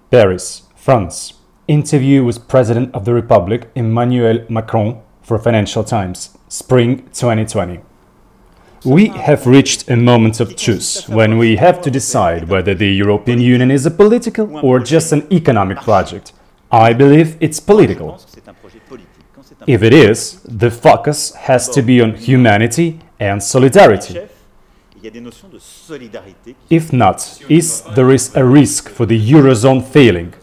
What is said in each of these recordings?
Paris, France. Interview with President of the Republic Emmanuel Macron for Financial Times, Spring 2020. We have reached a moment of truth when we have to decide whether the European Union is a political or just an economic project. I believe it's political. If it is, the focus has to be on humanity and solidarity. If not, there is a risk for the Eurozone failing.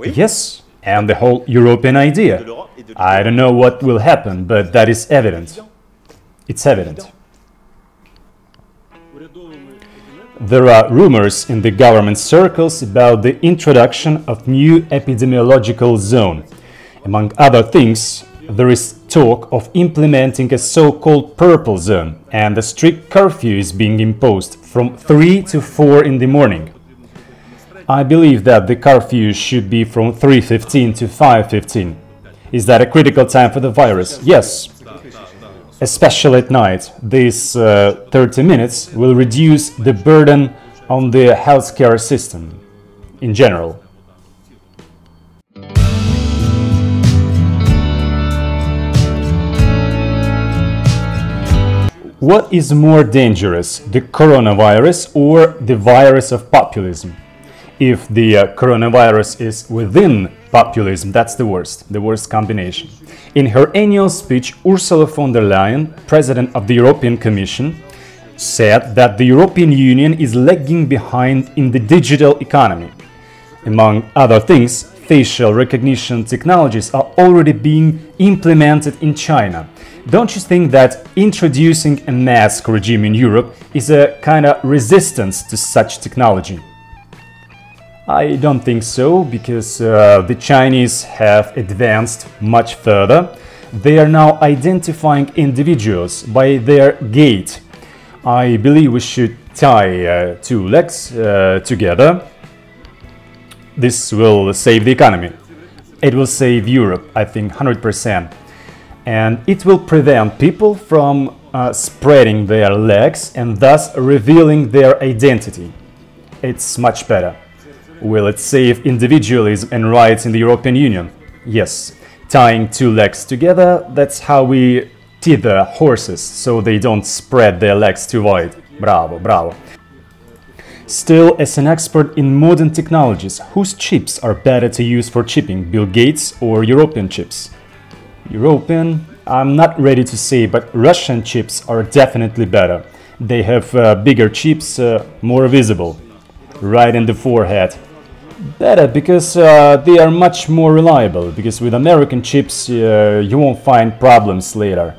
Yes, and the whole European idea. I don't know what will happen, but that is evident. It's evident. There are rumors in the government circles about the introduction of new epidemiological zone. Among other things, there is talk of implementing a so-called purple zone, and a strict curfew is being imposed from 3 to 4 in the morning. I believe that the curfew should be from 3:15 to 5:15. Is that a critical time for the virus? Yes. Especially at night, these 30 minutes will reduce the burden on the healthcare system in general. What is more dangerous, the coronavirus or the virus of populism? If the coronavirus is within populism, that's the worst combination. In her annual speech, Ursula von der Leyen, President of the European Commission, said that the European Union is lagging behind in the digital economy. Among other things, facial recognition technologies are already being implemented in China. Don't you think that introducing a mask regime in Europe is a kind of resistance to such technology? I don't think so, because the Chinese have advanced much further. They are now identifying individuals by their gait. I believe we should tie 2 legs together. This will save the economy. It will save Europe, I think, 100%. And it will prevent people from spreading their legs and thus revealing their identity. It's much better. Will it save individualism and rights in the European Union? Yes. Tying 2 legs together, that's how we tether horses, so they don't spread their legs too wide. Bravo, bravo. Still, as an expert in modern technologies, whose chips are better to use for chipping, Bill Gates or European chips? European, I'm not ready to say, but Russian chips are definitely better. They have bigger chips, more visible, right in the forehead. Better because they are much more reliable, because with American chips you won't find problems later.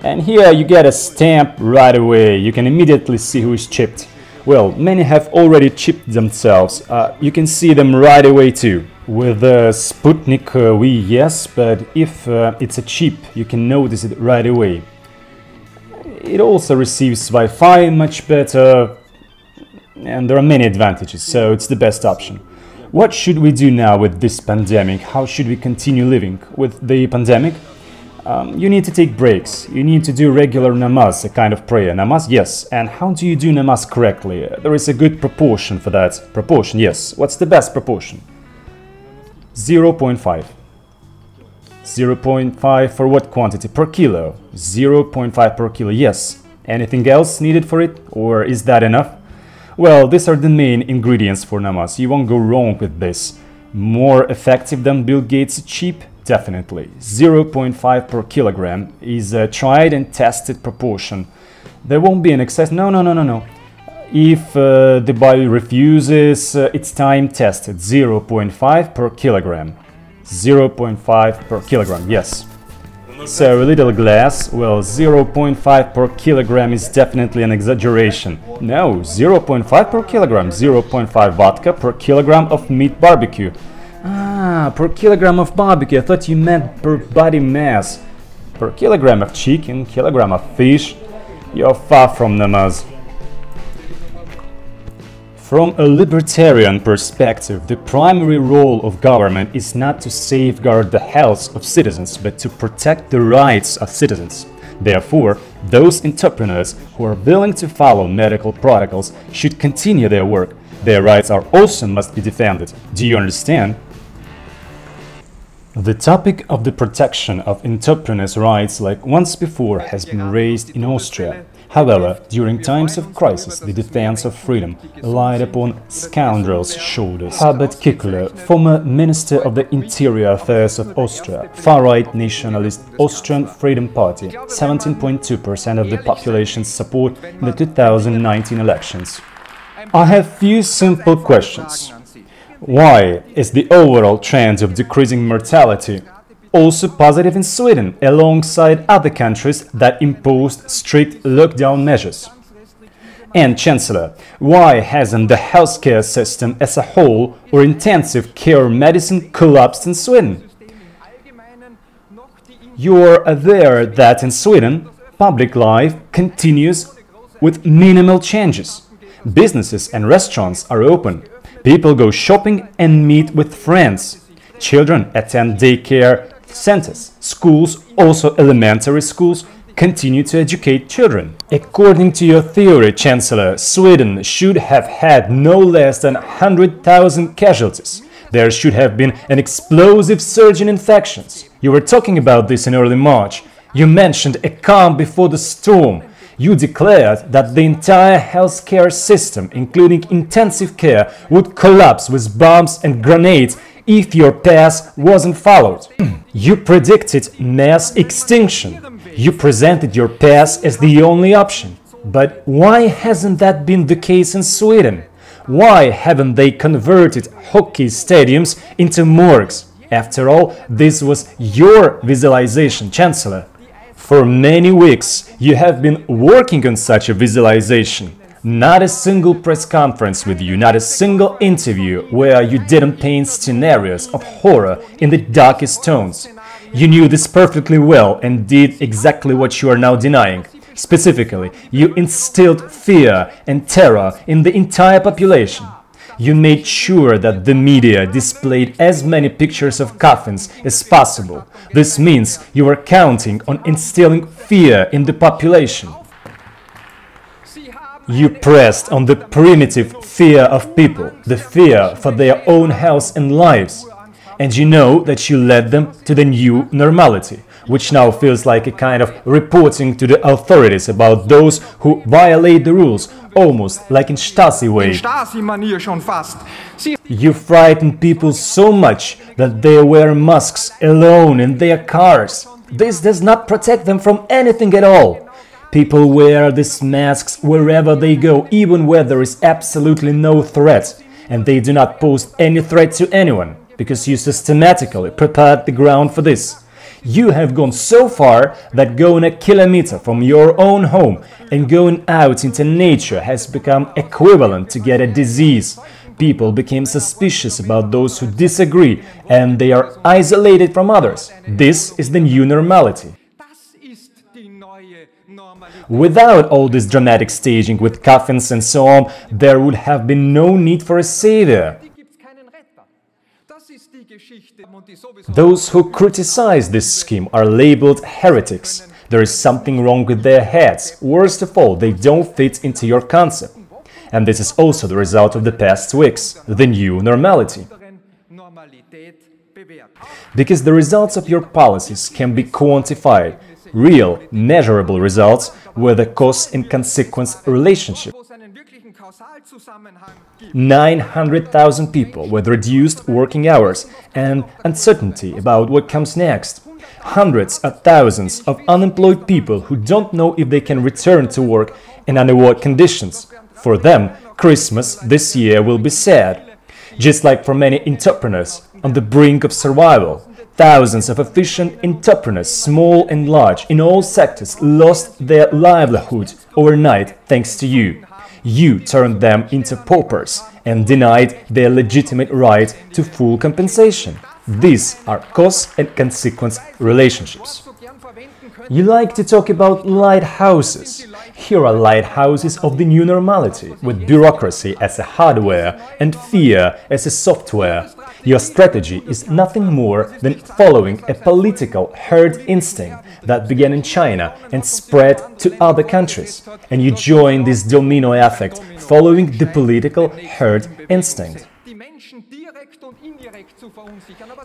And here you get a stamp right away, you can immediately see who is chipped. Well, many have already chipped themselves, you can see them right away too. With Sputnik V, yes, but if it's a chip, you can notice it right away. It also receives Wi-Fi much better, and there are many advantages, so it's the best option. What should we do now with this pandemic? How should we continue living with the pandemic? You need to take breaks. You need to do regular namaz, a kind of prayer. Namaz, yes. And how do you do namaz correctly? There is a good proportion for that. Proportion, yes. What's the best proportion? 0.5. 0.5 for what quantity? Per kilo. 0.5 per kilo, yes. Anything else needed for it? Or is that enough? Well, these are the main ingredients for namaz. You won't go wrong with this. More effective than Bill Gates' cheap? Definitely. 0.5 per kilogram is a tried and tested proportion. There won't be an excess. No. If the body refuses, it's time tested. 0.5 per kilogram. 0.5 per kilogram, yes. So a little glass, well, 0.5 per kilogram is definitely an exaggeration. No, 0.5 per kilogram, 0.5 vodka per kilogram of meat barbecue. Ah, per kilogram of barbecue, I thought you meant per body mass. Per kilogram of chicken, kilogram of fish, you're far from namaz. From a libertarian perspective, the primary role of government is not to safeguard the health of citizens, but to protect the rights of citizens. Therefore, those entrepreneurs who are willing to follow medical protocols should continue their work. Their rights are also must be defended. Do you understand? The topic of the protection of entrepreneurs' rights, like once before, has been raised in Austria. However, during times of crisis, the defense of freedom relied upon scoundrels' shoulders. Herbert Kickler, former Minister of the Interior Affairs of Austria, far-right nationalist Austrian Freedom Party, 17.2% of the population's support in the 2019 elections. I have few simple questions. Why is the overall trend of decreasing mortality also positive in Sweden, alongside other countries that imposed strict lockdown measures? And Chancellor, why hasn't the healthcare system as a whole or intensive care medicine collapsed in Sweden? You're aware that in Sweden, public life continues with minimal changes. Businesses and restaurants are open. People go shopping and meet with friends. Children attend daycare centers. Schools, also elementary schools, continue to educate children. According to your theory, Chancellor, Sweden should have had no less than 100,000 casualties. There should have been an explosive surge in infections. You were talking about this in early March. You mentioned a calm before the storm. You declared that the entire healthcare system, including intensive care, would collapse with bombs and grenades if your path wasn't followed. You predicted mass extinction. You presented your path as the only option. But why hasn't that been the case in Sweden? Why haven't they converted hockey stadiums into morgues? After all, this was your visualization, Chancellor. For many weeks, you have been working on such a visualization. Not a single press conference with you, not a single interview where you didn't paint scenarios of horror in the darkest tones. You knew this perfectly well and did exactly what you are now denying. Specifically, you instilled fear and terror in the entire population. You made sure that the media displayed as many pictures of coffins as possible. This means you were counting on instilling fear in the population. You pressed on the primitive fear of people, the fear for their own health and lives. And you know that you led them to the new normality, which now feels like a kind of reporting to the authorities about those who violate the rules, almost like in Stasi way. You frightened people so much that they wear masks alone in their cars. This does not protect them from anything at all. People wear these masks wherever they go, even where there is absolutely no threat, and they do not pose any threat to anyone, because you systematically prepared the ground for this. You have gone so far that going a kilometer from your own home and going out into nature has become equivalent to get a disease. People became suspicious about those who disagree, and they are isolated from others. This is the new normality. Without all this dramatic staging with coffins and so on, there would have been no need for a savior. Those who criticize this scheme are labeled heretics. There is something wrong with their heads. Worst of all, they don't fit into your concept. And this is also the result of the past weeks, the new normality. Because the results of your policies can be quantified, real, measurable results with a cause and consequence relationship. 900,000 people with reduced working hours and uncertainty about what comes next. Hundreds of thousands of unemployed people who don't know if they can return to work and under what conditions. For them, Christmas this year will be sad. Just like for many entrepreneurs on the brink of survival. Thousands of efficient entrepreneurs, small and large, in all sectors, lost their livelihood overnight thanks to you. You turned them into paupers and denied their legitimate right to full compensation. These are cause and consequence relationships. You like to talk about lighthouses. Here are lighthouses of the new normality, with bureaucracy as a hardware and fear as a software. Your strategy is nothing more than following a political herd instinct that began in China and spread to other countries. And you join this domino effect following the political herd instinct.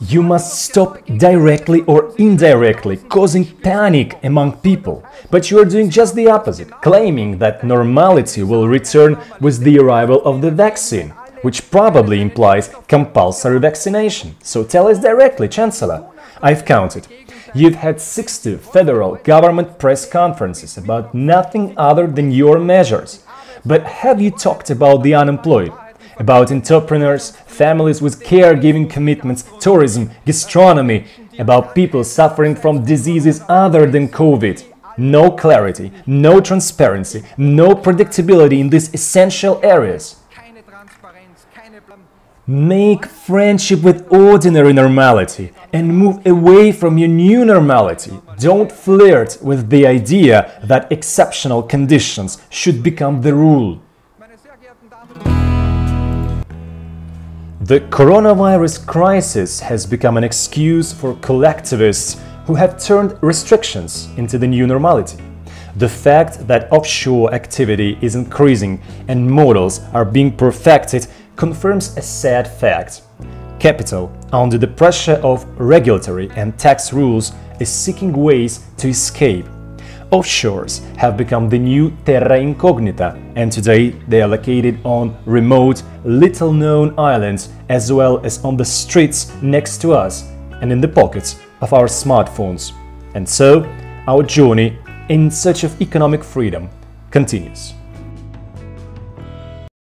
You must stop directly or indirectly causing panic among people, but you are doing just the opposite, claiming that normality will return with the arrival of the vaccine, which probably implies compulsory vaccination. So tell us directly, Chancellor. I've counted. You've had 60 federal government press conferences about nothing other than your measures. But have you talked about the unemployed? About entrepreneurs, families with caregiving commitments, tourism, gastronomy, about people suffering from diseases other than COVID? No clarity, no transparency, no predictability in these essential areas. Make friendship with ordinary normality and move away from your new normality. Don't flirt with the idea that exceptional conditions should become the rule. The coronavirus crisis has become an excuse for collectivists who have turned restrictions into the new normality. The fact that offshore activity is increasing and models are being perfected confirms a sad fact. Capital, under the pressure of regulatory and tax rules, is seeking ways to escape. Offshores have become the new terra incognita, and today they are located on remote, little-known islands, as well as on the streets next to us and in the pockets of our smartphones. And so, our journey in search of economic freedom continues.